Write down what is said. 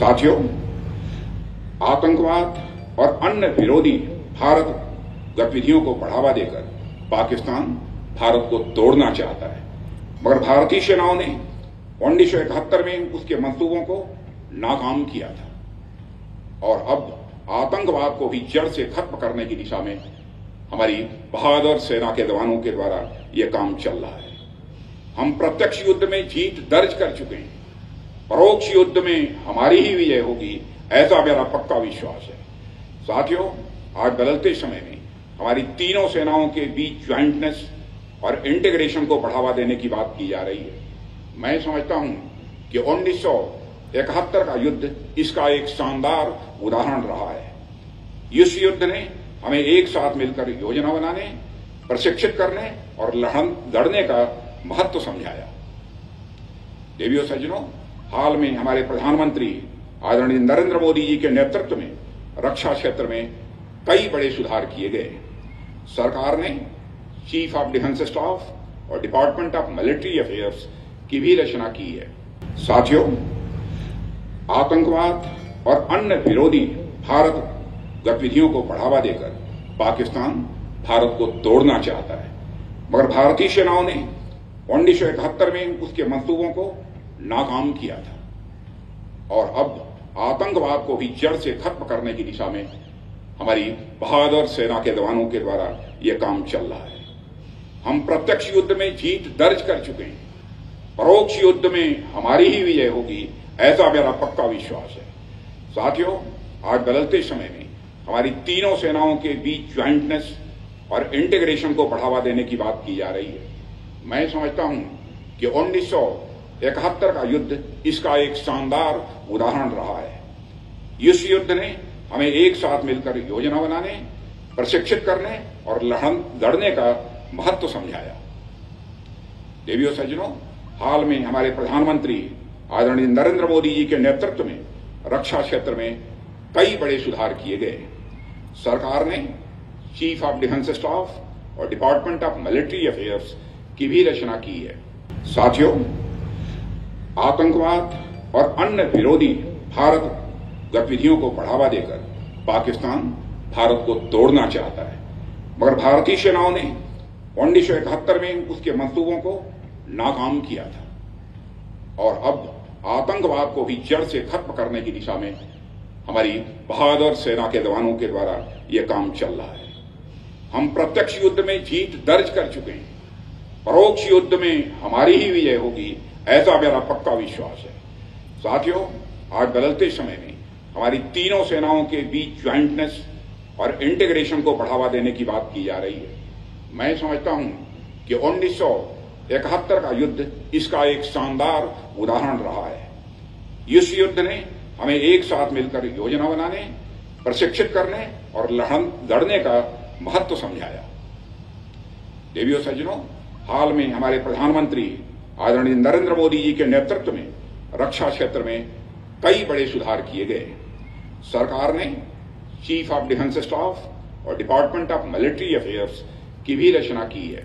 साथियों, आतंकवाद और अन्य विरोधी भारत गतिविधियों को बढ़ावा देकर पाकिस्तान भारत को तोड़ना चाहता है, मगर भारतीय सेनाओं ने 1971 में उसके मंसूबों को नाकाम किया था और अब आतंकवाद को भी जड़ से खत्म करने की दिशा में हमारी बहादुर सेना के जवानों के द्वारा यह काम चल रहा है। हम प्रत्यक्ष युद्ध में जीत दर्ज कर चुके हैं, परोक्ष युद्ध में हमारी ही विजय होगी, ऐसा मेरा पक्का विश्वास है। साथियों, आज बदलते समय में हमारी तीनों सेनाओं के बीच ज्वाइंटनेस और इंटीग्रेशन को बढ़ावा देने की बात की जा रही है। मैं समझता हूं कि 1971 का युद्ध इसका एक शानदार उदाहरण रहा है। इस युद्ध ने हमें एक साथ मिलकर योजना बनाने, प्रशिक्षित करने और लड़ने का महत्व समझाया। देवियों सज्जनों, हाल में हमारे प्रधानमंत्री आदरणीय नरेंद्र मोदी जी के नेतृत्व में रक्षा क्षेत्र में कई बड़े सुधार किए गए। सरकार ने चीफ ऑफ डिफेंस स्टाफ और डिपार्टमेंट ऑफ मिलिट्री अफेयर्स की भी रचना की है। साथियों, आतंकवाद और अन्य विरोधी भारत गतिविधियों को बढ़ावा देकर पाकिस्तान भारत को तोड़ना चाहता है, मगर भारतीय सेनाओं ने 1971 में उसके मंसूबों को नाकाम किया था और अब आतंकवाद को भी जड़ से खत्म करने की दिशा में हमारी बहादुर सेना के जवानों के द्वारा यह काम चल रहा है। हम प्रत्यक्ष युद्ध में जीत दर्ज कर चुके हैं, परोक्ष युद्ध में हमारी ही विजय होगी, ऐसा मेरा पक्का विश्वास है। साथियों, आज बदलते समय में हमारी तीनों सेनाओं के बीच ज्वाइंटनेस और इंटीग्रेशन को बढ़ावा देने की बात की जा रही है। मैं समझता हूं कि 1971 का युद्ध इसका एक शानदार उदाहरण रहा है। इस युद्ध ने हमें एक साथ मिलकर योजना बनाने, प्रशिक्षित करने और लड़ने का महत्व समझाया। देवियों सज्जनों, हाल में हमारे प्रधानमंत्री आदरणीय नरेंद्र मोदी जी के नेतृत्व में रक्षा क्षेत्र में कई बड़े सुधार किए गए। सरकार ने चीफ ऑफ डिफेंस स्टाफ और डिपार्टमेंट ऑफ मिलिट्री अफेयर्स की भी रचना की है। साथियों, आतंकवाद और अन्य विरोधी भारत गतिविधियों को बढ़ावा देकर पाकिस्तान भारत को तोड़ना चाहता है, मगर भारतीय सेनाओं ने 1971 में उसके मंसूबों को नाकाम किया था और अब आतंकवाद को भी जड़ से खत्म करने की दिशा में हमारी बहादुर सेना के जवानों के द्वारा यह काम चल रहा है। हम प्रत्यक्ष युद्ध में जीत दर्ज कर चुके हैं, परोक्ष युद्ध में हमारी ही विजय होगी, ऐसा मेरा पक्का विश्वास है। साथियों, आज बदलते समय में हमारी तीनों सेनाओं के बीच ज्वाइंटनेस और इंटीग्रेशन को बढ़ावा देने की बात की जा रही है। मैं समझता हूं कि 1971 का युद्ध इसका एक शानदार उदाहरण रहा है। इस युद्ध ने हमें एक साथ मिलकर योजना बनाने, प्रशिक्षित करने और लड़ने का महत्व समझाया। देवियों सज्जनों, हाल में हमारे प्रधानमंत्री आदरणीय नरेंद्र मोदी जी के नेतृत्व में रक्षा क्षेत्र में कई बड़े सुधार किए गए। सरकार ने चीफ ऑफ डिफेंस स्टाफ और डिपार्टमेंट ऑफ मिलिट्री अफेयर्स की भी रचना की है।